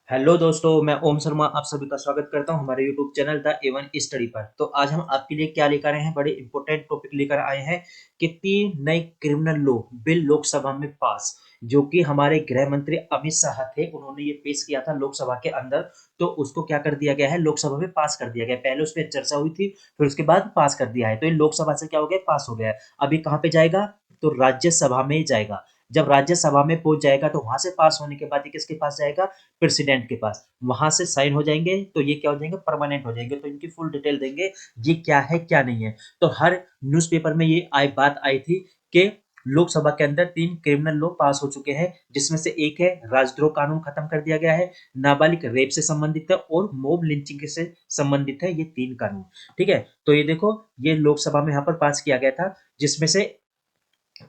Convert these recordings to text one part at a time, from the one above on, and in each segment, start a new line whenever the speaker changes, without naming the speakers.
Hello दोस्तों, मैं ओम शर्मा आप सभी का स्वागत करता हूं हमारे YouTube channel the Avon study पर। तो आज हम आपके लिए क्या लेकर आए हैं, बड़े इंपॉर्टेंट टॉपिक लेकर आए हैं कि 3 नए क्रिमिनल लॉ बिल लोकसभा में पास, जो कि हमारे गृह मंत्री अमित शाह थे, उन्होंने ये पेश किया था लोकसभा के अंदर। तो उसको क्या कर दिया गया है, लोकसभा में पास कर दिया गया। पहले उस पर चर्चा हुई थी, फिर उसके बाद पास कर दिया है। तो ये लोकसभा से क्या हो गया, पास हो गया है। अभी कहाँ पे जाएगा, तो राज्यसभा में जाएगा। जब राज्यसभा में पहुंच जाएगा तो वहां से पास होने के बाद ये किसके पास जाएगा, प्रेसिडेंट के पास। वहां से साइन हो जाएंगे तो ये क्या हो जाएंगे, परमानेंट हो जाएंगे। तो इनकी फुल डिटेल देंगे, ये क्या है क्या नहीं है। तो हर न्यूज़पेपर में ये बात आई थी कि लोकसभा के अंदर 3 क्रिमिनल लॉ पास हो चुके हैं, जिसमें से एक है राजद्रोह कानून, खत्म कर दिया गया है। नाबालिग रेप से संबंधित है और मॉब लिंचिंग से संबंधित है, ये 3 कानून। ठीक है, तो ये देखो, ये लोकसभा में यहाँ पर पास किया गया था, जिसमें से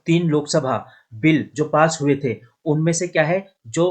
3 लोकसभा बिल जो पास हुए थे, उनमें से क्या है, जो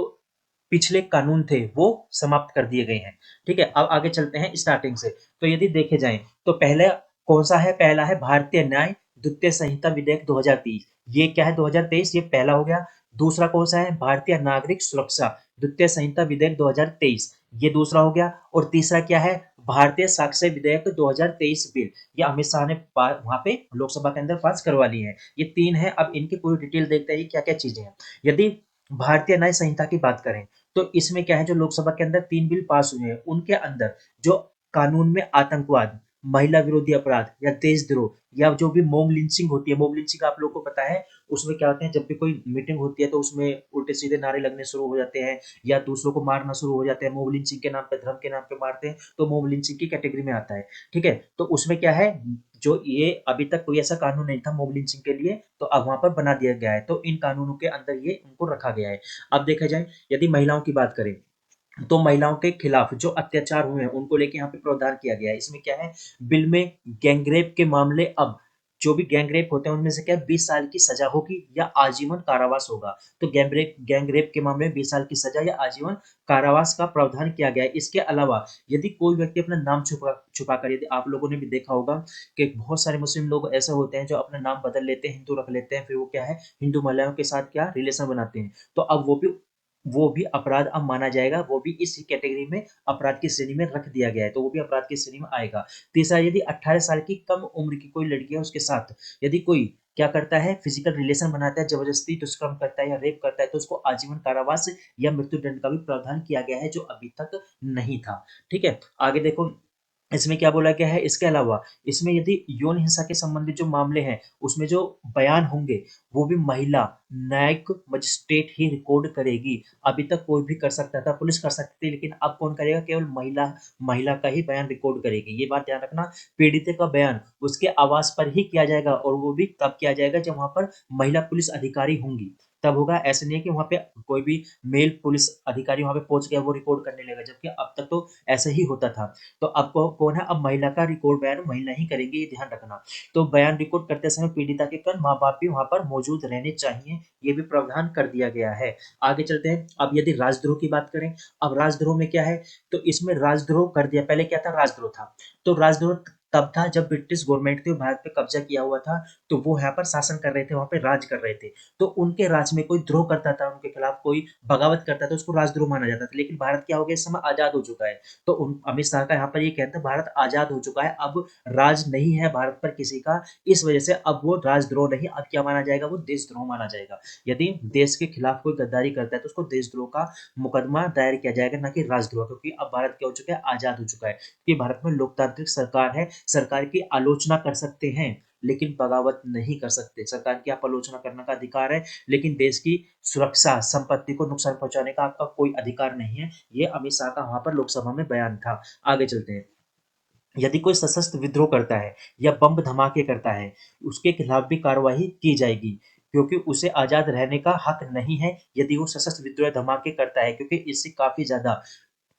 पिछले कानून थे वो समाप्त कर दिए गए हैं। ठीक है, अब आगे चलते हैं स्टार्टिंग से। तो यदि देखे जाएं तो पहले कौन सा है, पहला है भारतीय न्याय द्वितीय संहिता विधेयक 2023। ये क्या है, 2023, ये पहला हो गया। दूसरा कौन सा है, भारतीय नागरिक सुरक्षा द्वितीय संहिता विधेयक 2023, ये दूसरा हो गया। और तीसरा क्या है, भारतीय साक्ष्य विधेयक 2023 बिल, ये अमित शाह ने वहां पे लोकसभा के अंदर पास करवा ली है। ये 3 है। अब इनकी पूरी डिटेल देखते हैं क्या क्या चीजें हैं। यदि भारतीय न्याय संहिता की बात करें तो इसमें क्या है, जो लोकसभा के अंदर 3 बिल पास हुए हैं, उनके अंदर जो कानून में आतंकवाद, महिला विरोधी अपराध या देशद्रोह, या जो भी मॉब लिंचिंग होती है, मॉब लिंचिंग आप लोगों को पता है, उसमें क्या होते हैं, जब भी कोई मीटिंग होती है तो उसमें उल्टे सीधे नारे लगने शुरू हो जाते हैं या दूसरों को मारना शुरू हो जाते हैं। मॉब लिंचिंग के नाम पे, धर्म के नाम पे मारते हैं, तो मॉब लिंचिंग की कैटेगरी में आता है। ठीक है, तो उसमें क्या है, जो ये अभी तक कोई ऐसा कानून नहीं था मॉब लिंचिंग के लिए, तो अब वहां पर बना दिया गया है। तो इन कानूनों के अंदर ये उनको रखा गया है। अब देखा जाए, यदि महिलाओं की बात करें तो महिलाओं के खिलाफ जो अत्याचार हुए हैं उनको लेके यहाँ पे प्रावधान किया गया है। इसमें क्या है, बिल में गैंगरेप के मामले, अब जो भी गैंगरेप होते हैं उनमें से क्या है, 20 साल की सजा होगी या आजीवन कारावास होगा। तो गैंगरेप के मामले में 20 साल की सजा या आजीवन कारावास का प्रावधान किया गया है। इसके अलावा यदि कोई व्यक्ति अपना नाम छुपा छुपा कर, यदि आप लोगों ने भी देखा होगा कि बहुत सारे मुस्लिम लोग ऐसे होते हैं जो अपना नाम बदल लेते हैं, हिंदू रख लेते हैं, फिर वो क्या है, हिंदू महिलाओं के साथ क्या रिलेशन बनाते हैं। तो अब वो भी अपराध अब माना जाएगा, वो भी इस कैटेगरी में अपराध की श्रेणी में रख दिया गया है, तो वो भी अपराध की श्रेणी में आएगा। तीसरा, यदि 18 साल की कम उम्र की कोई लड़की है, उसके साथ यदि कोई क्या करता है, फिजिकल रिलेशन बनाता है, जबरदस्ती दुष्कर्म करता है या रेप करता है, तो उसको आजीवन कारावास या मृत्यु दंड का भी प्रावधान किया गया है, जो अभी तक नहीं था। ठीक है, आगे देखो, इसमें क्या बोला गया है। इसके अलावा इसमें यदि यौन हिंसा के संबंधित जो मामले हैं, उसमें जो बयान होंगे, वो भी महिला न्यायिक मजिस्ट्रेट ही रिकॉर्ड करेगी। अभी तक कोई भी कर सकता था, पुलिस कर सकती थी, लेकिन अब कौन करेगा, केवल महिला महिला का ही बयान रिकॉर्ड करेगी। ये बात ध्यान रखना, पीड़ित का बयान उसके आवास पर ही किया जाएगा, और वो भी तब किया जाएगा जब वहां पर महिला पुलिस अधिकारी होंगी, तब होगा। ऐसे नहीं है कि वहां पे कोई भी मेल पुलिस अधिकारी वहां पे पहुंच गया वो रिकॉर्ड करने लगा, जबकि अब तक तो ऐसे ही होता था। तो अब कौन है, अब महिला का रिकॉर्ड बयान महिला ही करेंगे, ये ध्यान रखना। तो बयान रिकॉर्ड करते समय पीड़िता के कल माँ बाप भी वहां पर मौजूद रहने चाहिए, ये भी प्रावधान कर दिया गया है। आगे चलते हैं। अब यदि राजद्रोह की बात करें, अब राजद्रोह में क्या है, तो इसमें राजद्रोह कर दिया, पहले क्या था, राजद्रोह था। तो राजद्रोह तब था जब ब्रिटिश गवर्नमेंट थी, भारत पे कब्जा किया हुआ था, तो वो यहाँ पर शासन कर रहे थे, वहां पे राज कर रहे थे। तो उनके राज में कोई द्रोह करता था, उनके खिलाफ कोई बगावत करता था, उसको राजद्रोह माना जाता था। लेकिन भारत क्या हो गया, इस समय आजाद हो चुका है। तो अमित शाह का यहाँ पर ये कहते हैं, भारत आजाद हो चुका है, अब राज नहीं है भारत पर किसी का। इस वजह से अब वो राजद्रोह नहीं, अब क्या माना जाएगा, वो देशद्रोह माना जाएगा। यदि देश के खिलाफ कोई गद्दारी करता है तो उसको देशद्रोह का मुकदमा दायर किया जाएगा, ना कि राजद्रोह, क्योंकि अब भारत क्या हो चुका है, आजाद हो चुका है। क्योंकि भारत में लोकतांत्रिक सरकार है, सरकार की आलोचना कर सकते हैं लेकिन बगावत नहीं कर सकते। सरकार की आप आलोचना करने का अधिकार है, लेकिन देश की सुरक्षा, संपत्ति को नुकसान पहुंचाने का आपका कोई अधिकार नहीं है। ये अमित शाह का वहां पर लोकसभा में बयान था। आगे चलते हैं। यदि कोई सशस्त्र विद्रोह करता है या बम धमाके करता है, उसके खिलाफ भी कार्रवाई की जाएगी, क्योंकि उसे आजाद रहने का हक नहीं है यदि वो सशस्त्र विद्रोह धमाके करता है, क्योंकि इससे काफी ज्यादा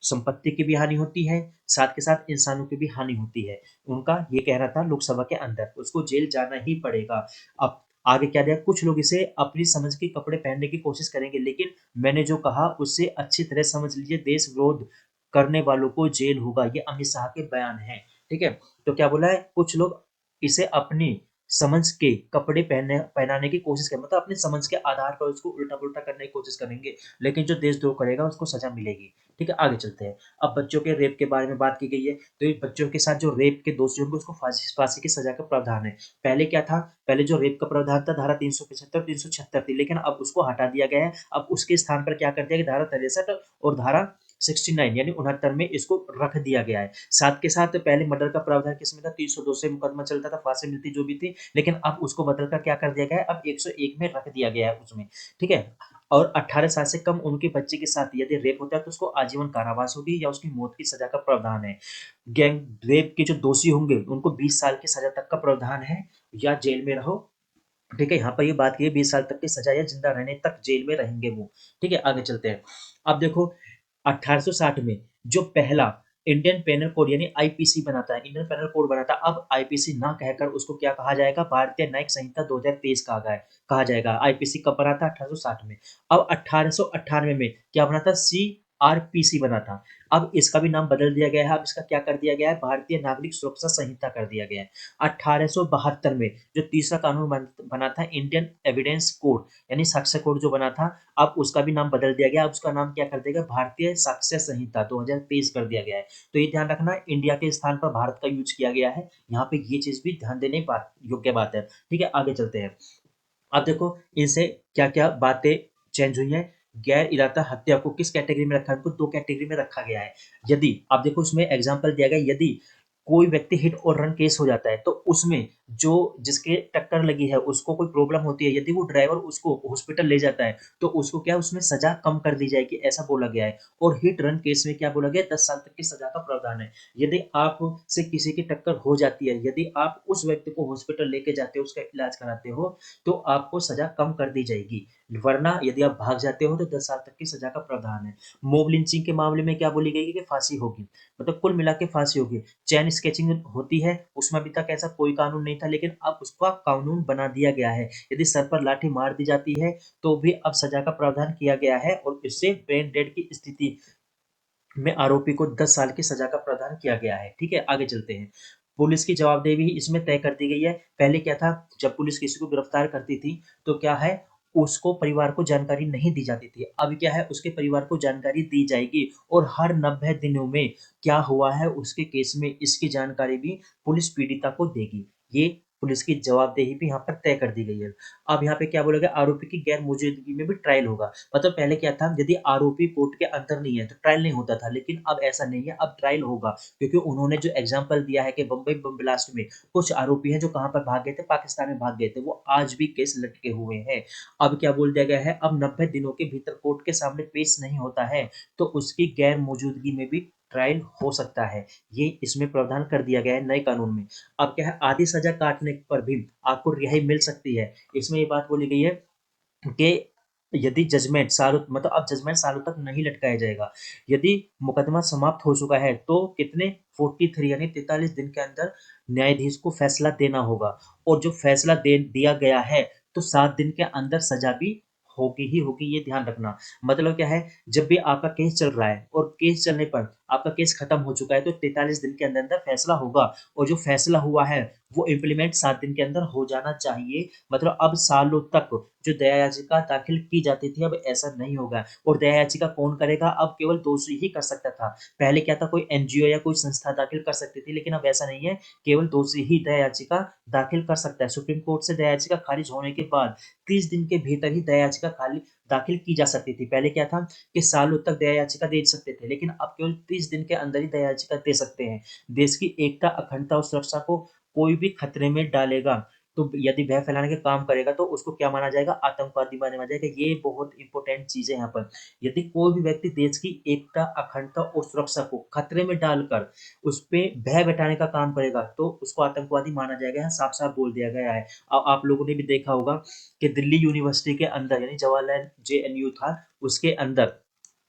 संपत्ति की भी हानि होती है, साथ के साथ इंसानों की भी हानि होती है। उनका ये कहना था लोकसभा के अंदर, उसको जेल जाना ही पड़ेगा। अब आगे क्या दिया, कुछ लोग इसे अपनी समझ के कपड़े पहनने की कोशिश करेंगे, लेकिन मैंने जो कहा उससे अच्छी तरह समझ लीजिए, देश विरोध करने वालों को जेल होगा। ये अमित शाह के बयान हैं। ठीक है, तो क्या बोला है, कुछ लोग इसे अपनी समझ के कपड़े पहनाने की कोशिश करें, मतलब अपने समझ के आधार पर उसको उल्टा-पुल्टा करने की कोशिश करेंगे, लेकिन जो देशद्रोह करेगा उसको सज़ा मिलेगी। ठीक है, आगे चलते हैं। अब बच्चों के रेप के बारे में बात की गई है, तो ये बच्चों के साथ जो रेप के दोषी होंगे उसको फांसी फांसी की सज़ा का प्रावधान है। पहले क्या था? पहले जो रेप का प्रावधान था धारा 375, 376 थी, लेकिन अब उसको हटा दिया गया है। अब उसके स्थान पर क्या कर दिया गया, धारा 63 और धारा 69 यानी 69 में इसको रख दिया गया है। साथ के साथ पहले मर्डर का प्रावधान किसमें था? 302 से मुकदमा चलता था, फांसी मिलती जो भी थी, लेकिन अब उसको बदलकर क्या कर दिया गया है? अब 101 में रख दिया गया है उसमें, ठीक है? और 18 साल से कम उनके बच्चे के साथ यदि रेप होता है तो उसको आजीवन कारावास होगी या उसकी मौत की सजा का प्रावधान है। गैंग रेप के जो दोषी होंगे उनको 20 साल की सजा तक का प्रावधान है या जेल में रहो। ठीक है, यहाँ पर ये बात की है 20 साल तक की सजा या जिंदा रहने तक जेल में रहेंगे वो। ठीक है, आगे चलते हैं। अब देखो 1860 में जो पहला इंडियन पेनल कोड यानी आईपीसी बना था, इंडियन पेनल कोड बना था, अब आईपीसी ना कहकर उसको क्या कहा जाएगा? भारतीय न्यायिक संहिता 2023 कहा जाएगा। आईपीसी कब बना था? 1860 में। अब 1898 में क्या बना था? सीआरपीसी बना था। अब इसका भी नाम बदल दिया गया है। अब इसका क्या कर दिया गया है? भारतीय नागरिक सुरक्षा संहिता कर दिया गया है। 1872 में जो तीसरा कानून बना था इंडियन एविडेंस कोड यानी साक्ष्य कोड जो बना था, अब उसका भी नाम बदल दिया गया। अब उसका नाम क्या कर दिया गया? भारतीय साक्ष्य संहिता 2023 कर दिया गया है। तो ये ध्यान रखना, इंडिया के स्थान पर भारत का यूज किया गया है। यहाँ पे ये चीज भी ध्यान देने बात योग्य बात है। ठीक है, आगे चलते हैं। अब देखो इनसे क्या क्या बातें चेंज हुई हैं। गैर इरादा हत्या को किस कैटेगरी में रखा है? उनको दो कैटेगरी में रखा गया है। यदि आप देखो उसमें एग्जांपल दिया गया, यदि कोई व्यक्ति हिट और रन केस हो जाता है तो उसमें जो जिसके टक्कर लगी है उसको कोई प्रॉब्लम होती है, यदि वो ड्राइवर उसको हॉस्पिटल ले जाता है तो उसको क्या उसमें सजा कम कर दी जाएगी, ऐसा बोला गया है। और हिट रन केस में क्या बोला गया? 10 साल तक की सजा का प्रावधान है। यदि आप से किसी की टक्कर हो जाती है, यदि आप उस व्यक्ति को हॉस्पिटल लेके जाते हो, उसका इलाज कराते हो, तो आपको सजा कम कर दी जाएगी, वरना यदि आप भाग जाते हो तो 10 साल तक की सजा का प्रावधान है। मॉब लिंचिंग के मामले में क्या बोली गई है कि फांसी होगी, मतलब कुल मिला के फांसी होगी। चैन स्केचिंग होती है, उसमें अभी तक ऐसा कोई कानून नहीं था, लेकिन अब उसका कानून बना दिया गया है। यदि सर पर लाठी मार दी जाती है तो भी अब सजा का प्रावधान किया गया है और इससे ब्रेन डेड की स्थिति में आरोपी को 10 साल की सजा का प्रावधान किया गया है। ठीक है, आगे चलते हैं। पुलिस की जवाबदेही भी इसमें तय कर दी गई है। पहले क्या था? जब पुलिस किसी को गिरफ्तार करती थी तो क्या है, उसको परिवार को जानकारी नहीं दी जाती थी। अब क्या है, उसके परिवार को जानकारी दी जाएगी और हर 90 दिनों में क्या हुआ है उसके केस में, इसकी जानकारी भी पुलिस पीड़िता को देगी। ये पुलिस की जवाबदेही भी यहाँ पर तय कर दी गई है। अब यहाँ पे क्या बोला गया? आरोपी की गैर मौजूदगी में भी ट्रायल होगा। मतलब पहले क्या था, यदि आरोपी कोर्ट के अंदर नहीं है तो ट्रायल नहीं होता था, लेकिन अब ऐसा नहीं है, अब ट्रायल होगा। क्योंकि उन्होंने जो एग्जाम्पल दिया है कि बम्बई बम ब्लास्ट में कुछ आरोपी हैं जो कहाँ पर भाग गए थे? पाकिस्तान में भाग गए थे, वो आज भी केस लटके हुए हैं। अब क्या बोल दिया गया है? अब 90 दिनों के भीतर कोर्ट के सामने पेश नहीं होता है तो उसकी गैर मौजूदगी में भी ट्रायल हो सकता है। ये इसमें प्रावधान कर दिया गया है नए कानून में। अब क्या है, आधी सजा काटने पर भी आपको रिहाई मिल सकती है। इसमें ये बात बोली गई है कि यदि जजमेंट सालों, मतलब अब जजमेंट सालों तक नहीं लटकाया जाएगा। यदि मुकदमा समाप्त हो चुका है तो कितने 43 यानी 43 दिन के अंदर न्यायाधीश को फैसला देना होगा, और जो फैसला दे दिया गया है तो 7 दिन के अंदर सजा भी होगी ही होगी, ये ध्यान रखना। मतलब क्या है, जब भी आपका केस चल रहा है और केस चलने पर आपका केस खत्म हो चुका है तो 43 दिन के अंदर अंदर फैसला होगा, और जो फैसला हुआ है वो इम्प्लीमेंट 7 दिन के अंदर हो जाना चाहिए। मतलब अब सालों तक जो दया याचिका दाखिल की जाती थी अब ऐसा नहीं होगा। और दया याचिका कौन करेगा? अब केवल दोषी ही कर सकता था। पहले क्या था, कोई एनजीओ या कोई संस्था दाखिल कर सकती थी, लेकिन अब ऐसा नहीं है, केवल दोषी ही दया याचिका दाखिल कर सकता है। सुप्रीम कोर्ट से दया याचिका खारिज होने के बाद 30 दिन के भीतर ही दया याचिका खाली दाखिल की जा सकती थी। पहले क्या था कि सालों तक दया याचिका दे सकते थे, लेकिन अब केवल 30 दिन के अंदर ही दया याचिका दे सकते हैं। देश की एकता, अखंडता और सुरक्षा को कोई भी खतरे में डालेगा तो यदि भय फैलाने का काम करेगा तो उसको क्या माना जाएगा? आतंकवादी माना जाएगा। ये बहुत इंपॉर्टेंट चीज है यहाँ पर। यदि कोई भी व्यक्ति देश की एकता, अखंडता और सुरक्षा को खतरे में डालकर उस पे भय बैठाने का काम करेगा तो उसको आतंकवादी माना जाएगा। यहाँ साफ साफ बोल दिया गया है। अब आप लोगों ने भी देखा होगा कि दिल्ली यूनिवर्सिटी के अंदर यानी जवाहरलाल जेएनयू था, उसके अंदर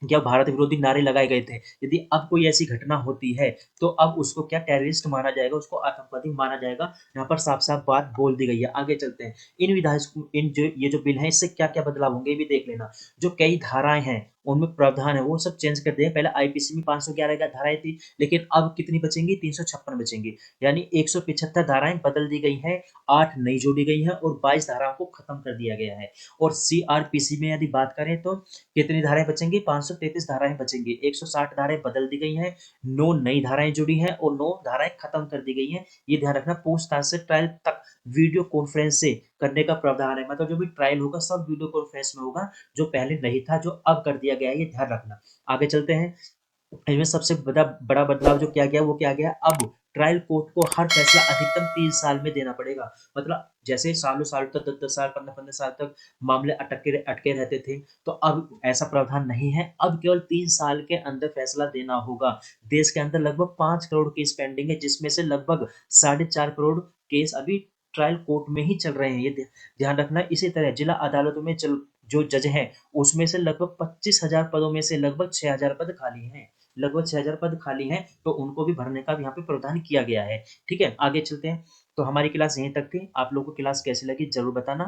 क्या भारत विरोधी नारे लगाए गए थे। यदि अब कोई ऐसी घटना होती है तो अब उसको क्या टेररिस्ट माना जाएगा, उसको आतंकवादी माना जाएगा। यहाँ पर साफ साफ बात बोल दी गई है। आगे चलते हैं। इन विधायक इन जो ये जो बिल है इससे क्या क्या बदलाव होंगे ये भी देख लेना। जो कई धाराएं हैं उनमें प्रावधान है वो सब चेंज कर दिए। पहले आईपीसी में 511 धाराएं थी, लेकिन अब कितनी बचेंगी? 356 बचेंगी। यानी 175 धाराएं बदल दी गई हैं, 8 नई जोड़ी गई हैं और 22 धाराओं को खत्म कर दिया गया है। और सीआरपीसी में यदि बात करें तो कितनी धाराएं बचेंगी? 533 धाराएं बचेंगी। 160 धाराएं बदल दी गई हैं, 9 नई धाराएं जुड़ी हैं और 9 धाराएं खत्म कर दी गई हैं। ये ध्यान रखना। पूछताछ से ट्रायल तक वीडियो कॉन्फ्रेंस से करने का प्रावधान है। मतलब जो भी ट्रायल होगा सब वीडियो कॉन्फ्रेंस में होगा, जो पहले नहीं था, जो अब कर दिया गया है, ये ध्यान रखना। आगे चलते हैं। इनमें सबसे बड़ा बड़ा बदलाव जो किया गया वो क्या गया? अब ट्रायल कोर्ट को हर फैसला अधिकतम 3 साल में देना पड़ेगा। मतलब जैसे सालों साल तक, 10-10 साल, 15-15 साल तक मामले अटके अटके रहते थे, तो अब ऐसा प्रावधान नहीं है। अब केवल 3 साल के अंदर फैसला देना होगा। देश के अंदर लगभग 5 करोड़ केस पेंडिंग है, जिसमें से लगभग 4.5 करोड़ केस अभी ट्रायल कोर्ट में ही चल रहे हैं। ये ध्यान रखना। इसी तरह जिला अदालतों में जो जज हैं, उसमें से लगभग 25,000 पदों में से लगभग 6,000 पद खाली हैं। लगभग 6,000 पद खाली हैं, तो उनको भी भरने का भी यहाँ पे प्रावधान किया गया है। ठीक है, आगे चलते हैं। तो हमारी क्लास यहीं तक थी। आप लोगों को क्लास कैसी लगी जरूर बताना।